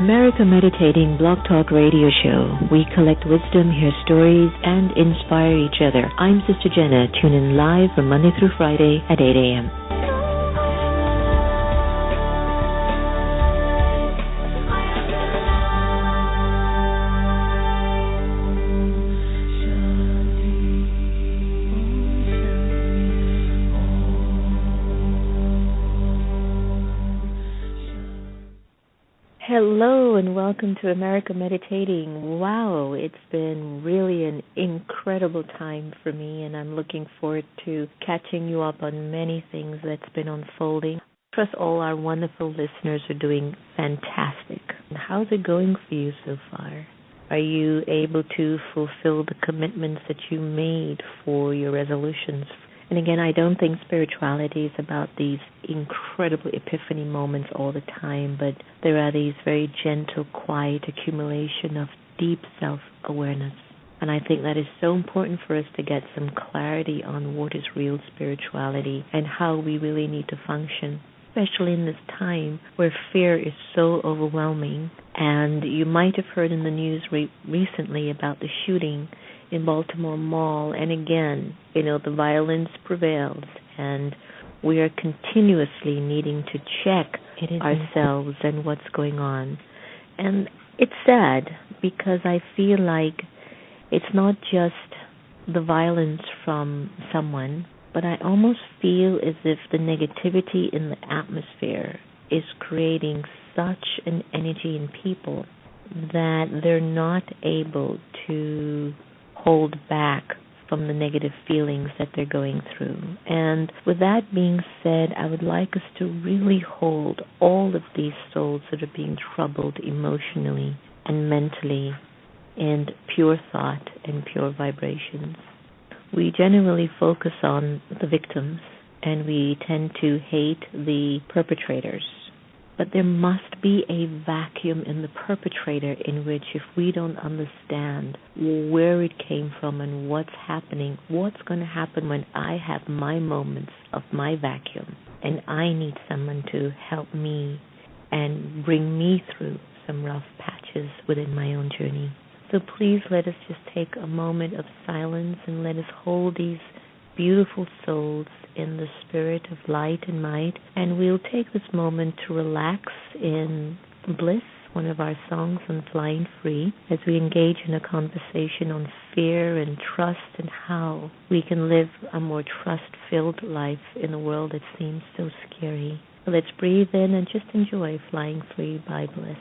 America Meditating Blog Talk Radio Show. We collect wisdom, hear stories, and inspire each other. I'm Sister Jenna. Tune in live from Monday through Friday at 8 a.m. Hello and welcome to America Meditating. Wow, it's been really an incredible time for me, and I'm looking forward to catching you up on many things that's been unfolding. I trust all our wonderful listeners are doing fantastic. How's it going for you so far? Are you able to fulfill the commitments that you made for your resolutions? And again, I don't think spirituality is about these incredible epiphany moments all the time, but there are these very gentle, quiet accumulation of deep self-awareness. And I think that is so important for us to get some clarity on what is real spirituality and how we really need to function, especially in this time where fear is so overwhelming. And you might have heard in the news recently about the shooting in Baltimore Mall, and again, the violence prevails, and we are continuously needing to check ourselves and what's going on. And it's sad because I feel like it's not just the violence from someone, but I almost feel as if the negativity in the atmosphere is creating such an energy in people that they're not able to hold back from the negative feelings that they're going through. And with that being said, I would like us to really hold all of these souls that are being troubled emotionally and mentally in pure thought and pure vibrations. We generally focus on the victims and we tend to hate the perpetrators. But there must be a vacuum in the perpetrator in which if we don't understand where it came from and what's happening, what's going to happen when I have my moments of my vacuum and I need someone to help me and bring me through some rough patches within my own journey. So please let us just take a moment of silence and let us hold these beautiful souls in the spirit of light and might, and we'll take this moment to relax in bliss, one of our songs on Flying Free, as we engage in a conversation on fear and trust and how we can live a more trust-filled life in a world that seems so scary. So let's breathe in and just enjoy Flying Free by Bliss.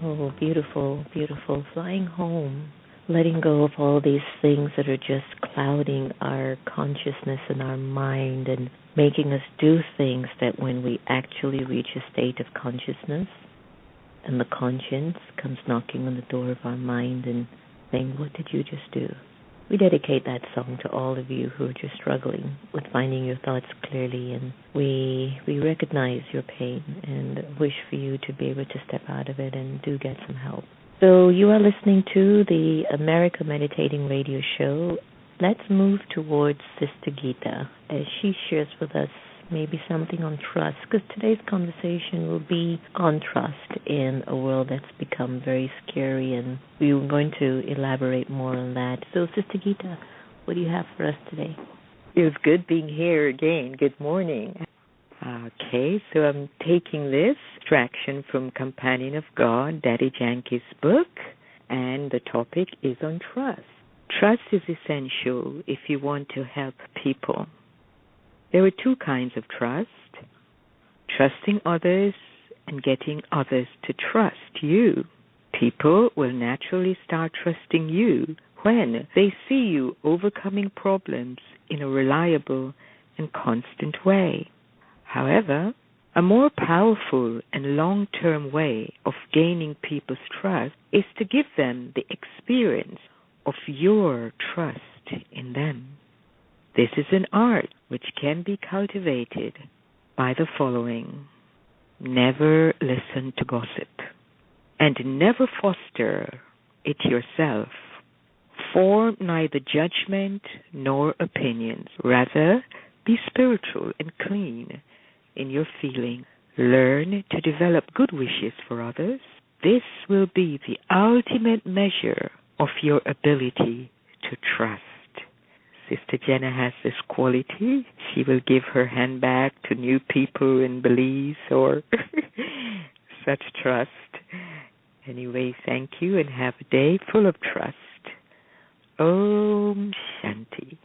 Oh, beautiful, beautiful. Flying home, letting go of all these things that are just clouding our consciousness and our mind and making us do things that when we actually reach a state of consciousness and the conscience comes knocking on the door of our mind and saying, what did you just do? We dedicate that song to all of you who are just struggling with finding your thoughts clearly, and we recognize your pain and wish for you to be able to step out of it and do get some help. So you are listening to the America Meditating Radio Show. Let's move towards Sister Gita as she shares with us maybe something on trust, because today's conversation will be on trust in a world that's become very scary, and we're going to elaborate more on that. So, Sister Gita, what do you have for us today? Feels good being here again. Good morning. Okay, so I'm taking this extraction from Companion of God, Daddy Yankee's book, and the topic is on trust. Trust is essential if you want to help people. There are two kinds of trust: trusting others and getting others to trust you. People will naturally start trusting you when they see you overcoming problems in a reliable and constant way. However, a more powerful and long-term way of gaining people's trust is to give them the experience of your trust in them. This is an art which can be cultivated by the following: never listen to gossip, and never foster it yourself. Form neither judgment nor opinions. Rather, be spiritual and clean in your feeling. Learn to develop good wishes for others. This will be the ultimate measure of your ability to trust. Sister Jenna has this quality. She will give her hand back to new people in Belize or such trust. Anyway, thank you and have a day full of trust. Om Shanti.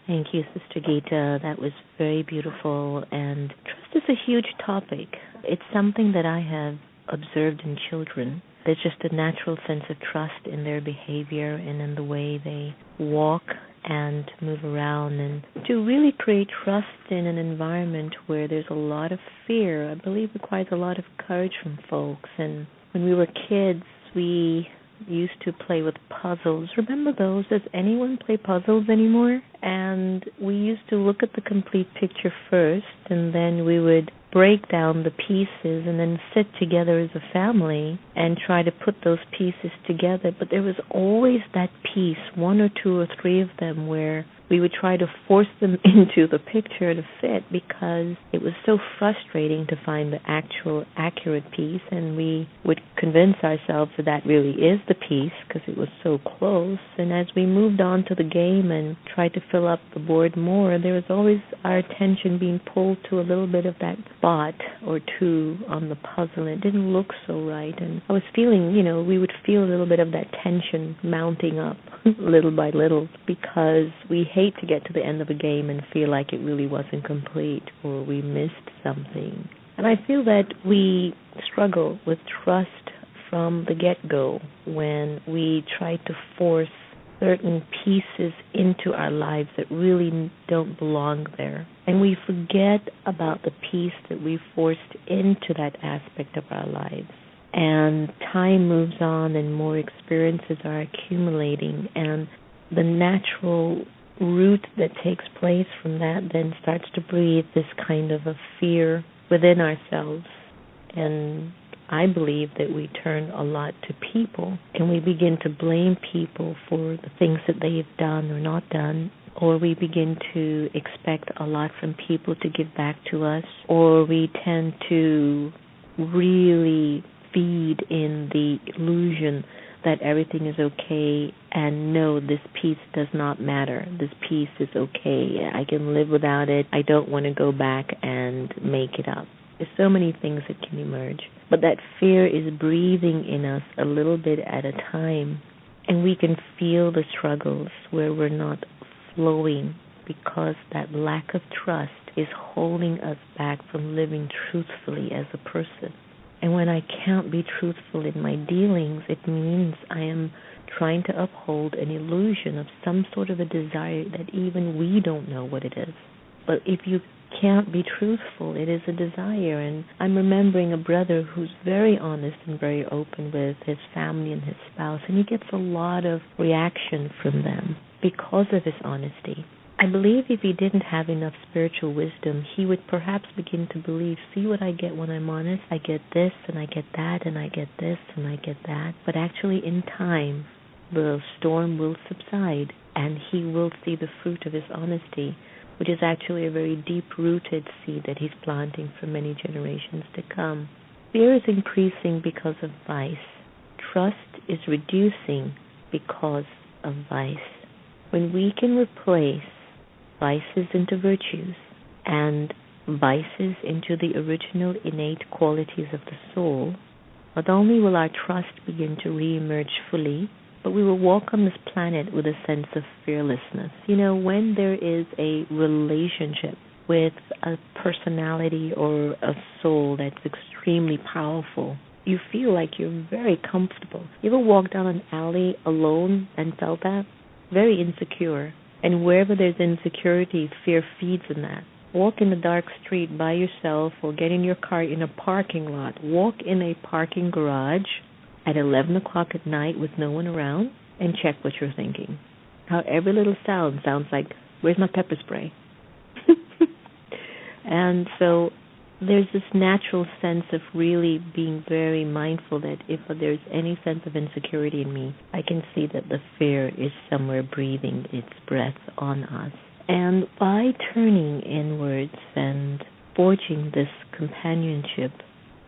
Thank you, Sister Gita. That was very beautiful. And trust is a huge topic. It's something that I have observed in children. There's just a natural sense of trust in their behavior and in the way they walk and move around. And to really create trust in an environment where there's a lot of fear, I believe requires a lot of courage from folks. And when we were kids, we used to play with puzzles. Remember those? Does anyone play puzzles anymore? And we used to look at the complete picture first, and then we would break down the pieces and then sit together as a family and try to put those pieces together. But there was always that piece, one or two or three of them, where we would try to force them into the picture to fit, because it was so frustrating to find the actual accurate piece, and we would convince ourselves that that really is the piece because it was so close. And as we moved on to the game and tried to fill up the board more, there was always our attention being pulled to a little bit of that spot or two on the puzzle. It didn't look so right, and I was feeling, we would feel a little bit of that tension mounting up little by little, because we hate to get to the end of a game and feel like it really wasn't complete or we missed something. And I feel that we struggle with trust from the get-go when we try to force certain pieces into our lives that really don't belong there. And we forget about the piece that we forced into that aspect of our lives. And time moves on and more experiences are accumulating, and the natural root that takes place from that then starts to breathe this kind of a fear within ourselves. And I believe that we turn a lot to people, and we begin to blame people for the things that they have done or not done, or we begin to expect a lot from people to give back to us, or we tend to really feed in the illusion that everything is okay, and no, this piece does not matter. This piece is okay. I can live without it. I don't want to go back and make it up. There's so many things that can emerge. But that fear is breathing in us a little bit at a time, and we can feel the struggles where we're not flowing because that lack of trust is holding us back from living truthfully as a person. And when I can't be truthful in my dealings, it means I am trying to uphold an illusion of some sort of a desire that even we don't know what it is. But if you can't be truthful, it is a desire. And I'm remembering a brother who's very honest and very open with his family and his spouse, and he gets a lot of reaction from them because of his honesty. I believe if he didn't have enough spiritual wisdom, he would perhaps begin to believe, see what I get when I'm honest? I get this, and I get that, and I get this, and I get that. But actually, in time, the storm will subside, and he will see the fruit of his honesty, which is actually a very deep-rooted seed that he's planting for many generations to come. Fear is increasing because of vice. Trust is reducing because of vice. When we can replace vices into virtues and vices into the original innate qualities of the soul, not only will our trust begin to re-emerge fully, but we will walk on this planet with a sense of fearlessness. You know, when there is a relationship with a personality or a soul that's extremely powerful, you feel like you're very comfortable. You ever walk down an alley alone and felt that? Very insecure. And wherever there's insecurity, fear feeds in that. Walk in a dark street by yourself or get in your car in a parking lot. Walk in a parking garage at 11 o'clock at night with no one around and check what you're thinking. How every little sound sounds like, where's my pepper spray? And so there's this natural sense of really being very mindful that if there's any sense of insecurity in me, I can see that the fear is somewhere breathing its breath on us. And by turning inwards and forging this companionship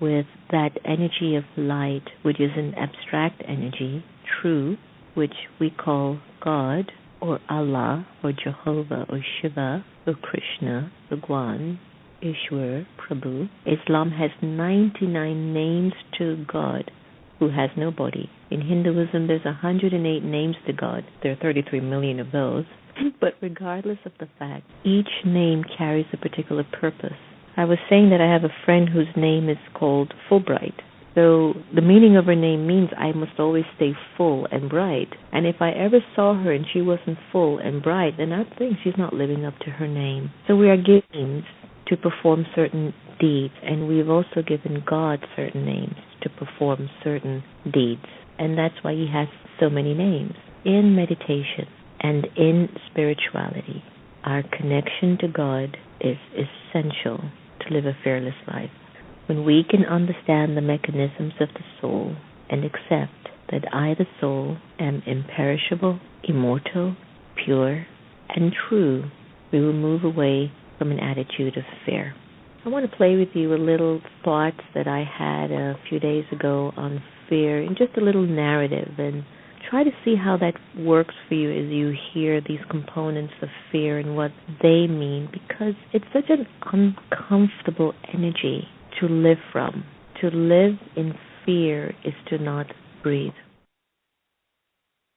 with that energy of light, which is an abstract energy, true, which we call God, or Allah, or Jehovah, or Shiva, or Krishna, Bhagwan, Ishwar, Prabhu. Islam has 99 names to God, who has no body. In Hinduism, there's 108 names to God. There are 33 million of those. But regardless of the fact, each name carries a particular purpose. I was saying that I have a friend whose name is called Fulbright. So the meaning of her name means I must always stay full and bright. And if I ever saw her and she wasn't full and bright, then I'd think she's not living up to her name. So we are given names to perform certain deeds, and we've also given God certain names to perform certain deeds. And that's why he has so many names. In meditation and in spirituality, our connection to God is essential to live a fearless life. When we can understand the mechanisms of the soul and accept that I, the soul, am imperishable, immortal, pure, and true, we will move away from an attitude of fear. I want to play with you a little thoughts that I had a few days ago on fear, and just a little narrative, and try to see how that works for you as you hear these components of fear and what they mean, because it's such an uncomfortable energy to live from. To live in fear is to not breathe.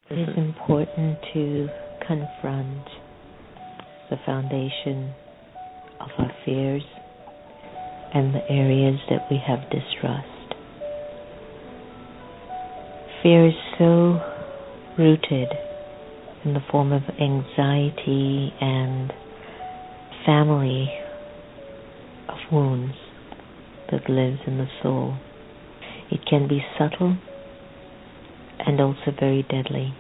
It is important to confront the foundation of our fears and the areas that we have distrust. Fear is so rooted in the form of anxiety and family of wounds that lives in the soul. It can be subtle and also very deadly.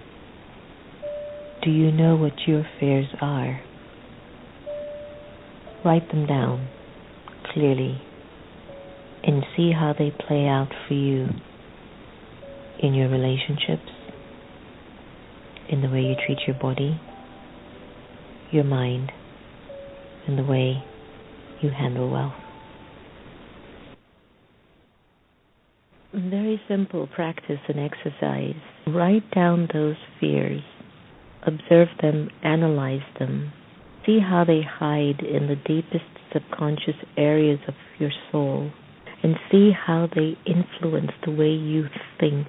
Do you know what your fears are? Write them down clearly and see how they play out for you in your relationships, in the way you treat your body, your mind, and the way you handle wealth. Very simple practice and exercise. Write down those fears, observe them, analyze them, see how they hide in the deepest subconscious areas of your soul, and see how they influence the way you think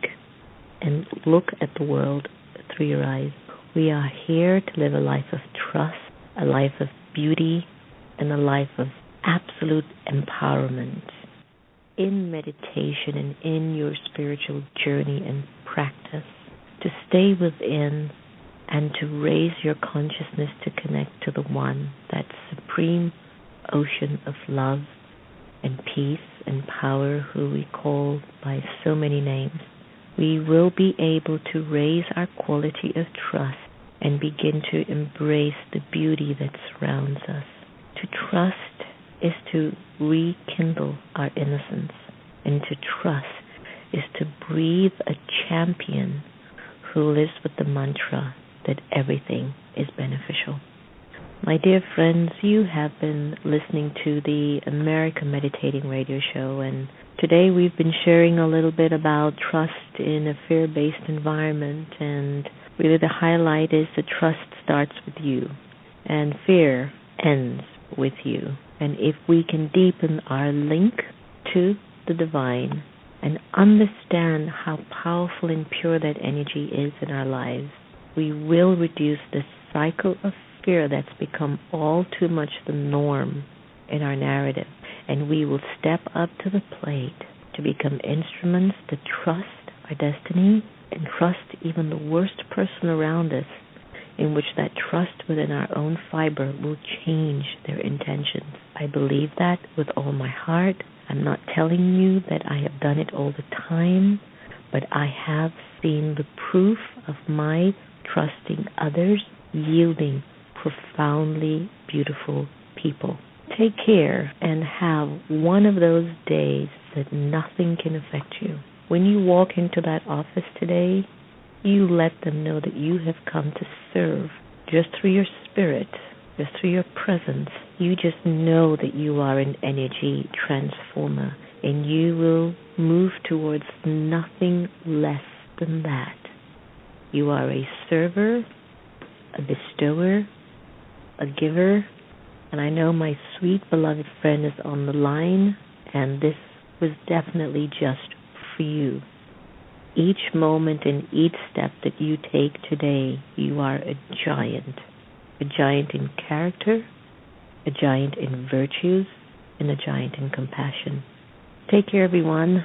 and look at the world through your eyes. We are here to live a life of trust, a life of beauty, and a life of absolute empowerment. in meditation and in your spiritual journey and practice to stay within and to raise your consciousness to connect to the One, that supreme ocean of love and peace and power, who we call by so many names, we will be able to raise our quality of trust and begin to embrace the beauty that surrounds us. To trust is to rekindle our innocence, and to trust is to breathe a champion who lives with the mantra that everything is beneficial. My dear friends, you have been listening to the American Meditating Radio Show, and today we've been sharing a little bit about trust in a fear-based environment, and really the highlight is that trust starts with you, and fear ends with you. And if we can deepen our link to the divine and understand how powerful and pure that energy is in our lives, we will reduce the cycle of fear that's become all too much the norm in our narrative, and we will step up to the plate to become instruments to trust our destiny and trust even the worst person around us, in which that trust within our own fiber will change their intentions. I believe that with all my heart. I'm not telling you that I have done it all the time, but I have seen the proof of my trusting others yielding profoundly beautiful people. Take care and have one of those days that nothing can affect you. When you walk into that office today, you let them know that you have come to serve just through your spirit, just through your presence. You just know that you are an energy transformer, and you will move towards nothing less than that. You are a server, a bestower, a giver, and I know my sweet beloved friend is on the line, and this was definitely just for you. Each moment and each step that you take today, you are a giant in character, a giant in virtues, and a giant in compassion. Take care, everyone.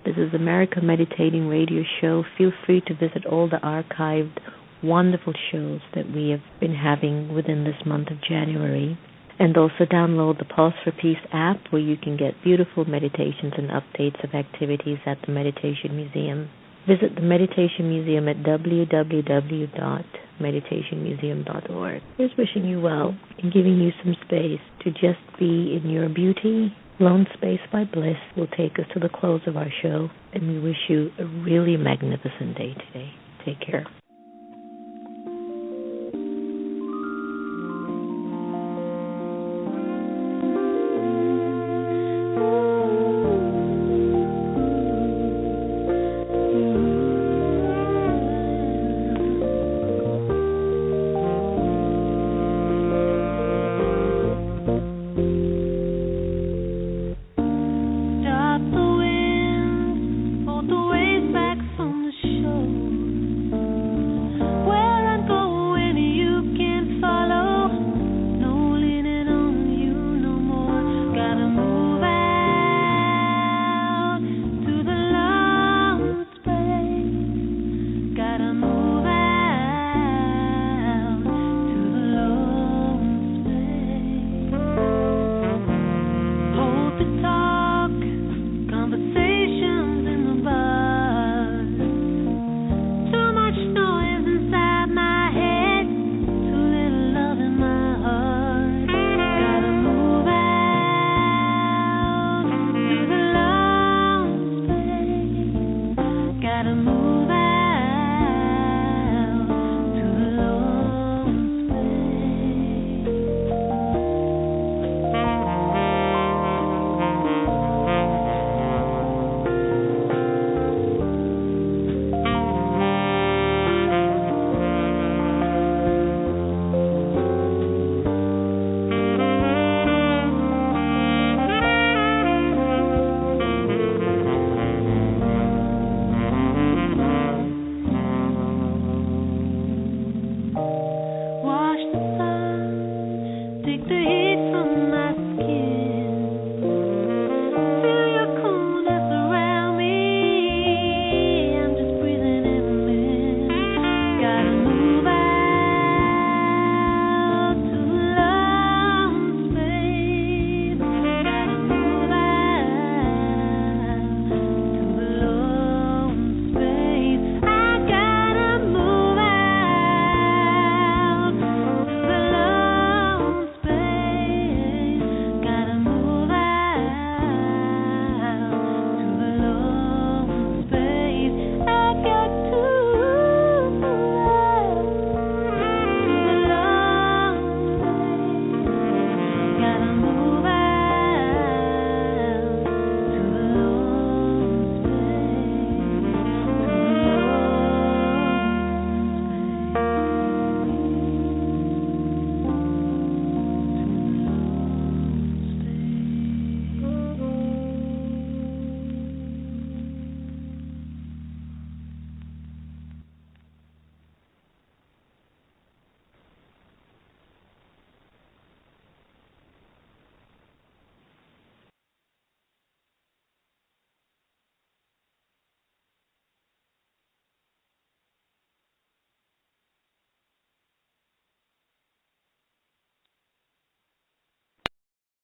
This is America Meditating Radio Show. Feel free to visit all the archived wonderful shows that we have been having within this month of January. And also download the Pulse for Peace app, where you can get beautiful meditations and updates of activities at the Meditation Museum. Visit the Meditation Museum at www.meditationmuseum.org. Here's wishing you well and giving you some space to just be in your beauty. Lone Space by Bliss will take us to the close of our show, and we wish you a really magnificent day today. Take care.